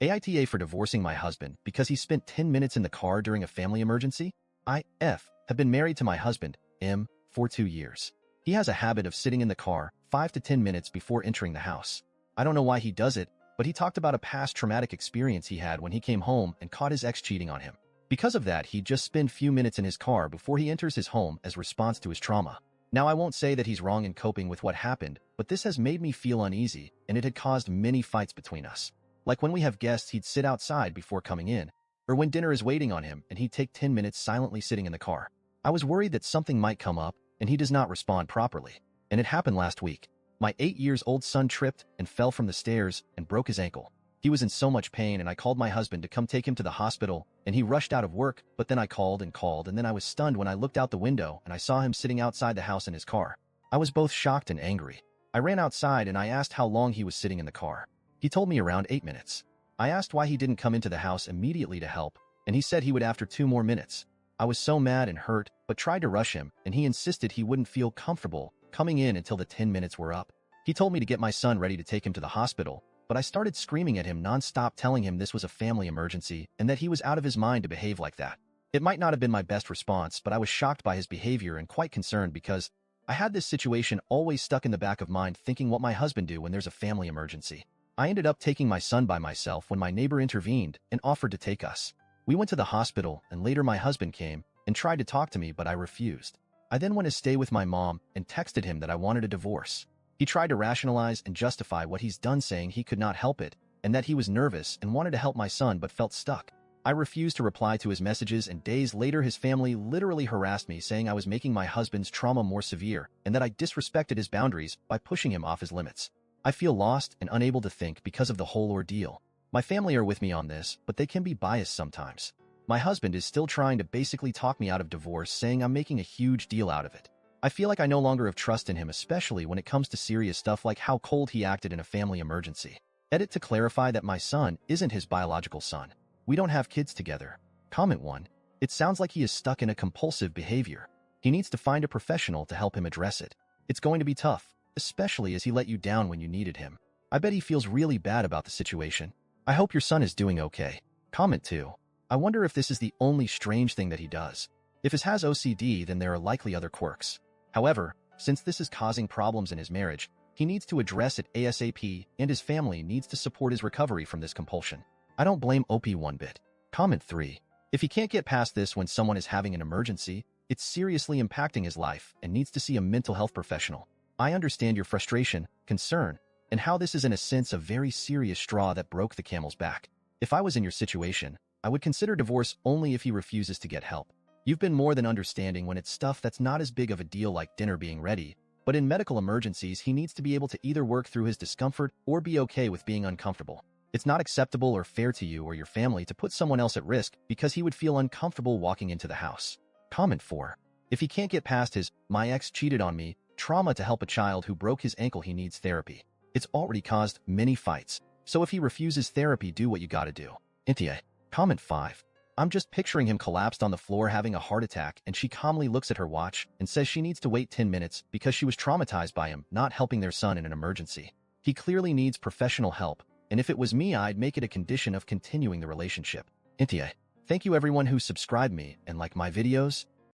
AITA for divorcing my husband because he spent 10 minutes in the car during a family emergency. I.F. have been married to my husband, M, for 2 years. He has a habit of sitting in the car 5 to 10 minutes before entering the house. I don't know why he does it, but he talked about a past traumatic experience he had when he came home and caught his ex cheating on him. Because of that, he'd just spend few minutes in his car before he enters his home as response to his trauma. Now, I won't say that he's wrong in coping with what happened, but this has made me feel uneasy, and it had caused many fights between us. Like when we have guests, he'd sit outside before coming in, or when dinner is waiting on him and he'd take 10 minutes silently sitting in the car. I was worried that something might come up and he does not respond properly. And it happened last week. My 8-year-old son tripped and fell from the stairs and broke his ankle. He was in so much pain and I called my husband to come take him to the hospital, and he rushed out of work, but then I called and then I was stunned when I looked out the window and I saw him sitting outside the house in his car. I was both shocked and angry. I ran outside and I asked how long he was sitting in the car. He told me around 8 minutes. I asked why he didn't come into the house immediately to help, and he said he would after 2 more minutes. I was so mad and hurt, but tried to rush him, and he insisted he wouldn't feel comfortable coming in until the 10 minutes were up. He told me to get my son ready to take him to the hospital, but I started screaming at him nonstop, telling him this was a family emergency and that he was out of his mind to behave like that. It might not have been my best response, but I was shocked by his behavior and quite concerned because I had this situation always stuck in the back of mind, thinking what my husband do when there's a family emergency. I ended up taking my son by myself when my neighbor intervened and offered to take us. We went to the hospital, and later my husband came and tried to talk to me, but I refused. I then went to stay with my mom and texted him that I wanted a divorce. He tried to rationalize and justify what he's done, saying he could not help it and that he was nervous and wanted to help my son but felt stuck. I refused to reply to his messages, and days later his family literally harassed me, saying I was making my husband's trauma more severe and that I disrespected his boundaries by pushing him off his limits. I feel lost and unable to think because of the whole ordeal. My family are with me on this, but they can be biased sometimes. My husband is still trying to basically talk me out of divorce, saying I'm making a huge deal out of it. I feel like I no longer have trust in him, especially when it comes to serious stuff like how cold he acted in a family emergency. Edit to clarify that my son isn't his biological son. We don't have kids together. Comment 1. It sounds like he is stuck in a compulsive behavior. He needs to find a professional to help him address it. It's going to be tough, especially as he let you down when you needed him. I bet he feels really bad about the situation. I hope your son is doing okay. Comment 2. I wonder if this is the only strange thing that he does. If he has OCD, then there are likely other quirks. However, since this is causing problems in his marriage, he needs to address it ASAP, and his family needs to support his recovery from this compulsion. I don't blame OP one bit. Comment 3. If he can't get past this when someone is having an emergency, it's seriously impacting his life and needs to see a mental health professional. I understand your frustration, concern, and how this is in a sense a very serious straw that broke the camel's back. If I was in your situation, I would consider divorce only if he refuses to get help. You've been more than understanding when it's stuff that's not as big of a deal like dinner being ready, but in medical emergencies he needs to be able to either work through his discomfort or be okay with being uncomfortable. It's not acceptable or fair to you or your family to put someone else at risk because he would feel uncomfortable walking into the house. Comment 4. If he can't get past his "my ex cheated on me" trauma to help a child who broke his ankle, he needs therapy. It's already caused many fights, so if he refuses therapy, do what you gotta do. Intia. Comment 5. I'm just picturing him collapsed on the floor having a heart attack, and she calmly looks at her watch and says she needs to wait 10 minutes because she was traumatized by him not helping their son in an emergency. He clearly needs professional help, and if it was me, I'd make it a condition of continuing the relationship. Intia. Thank you everyone who subscribed me and like my videos.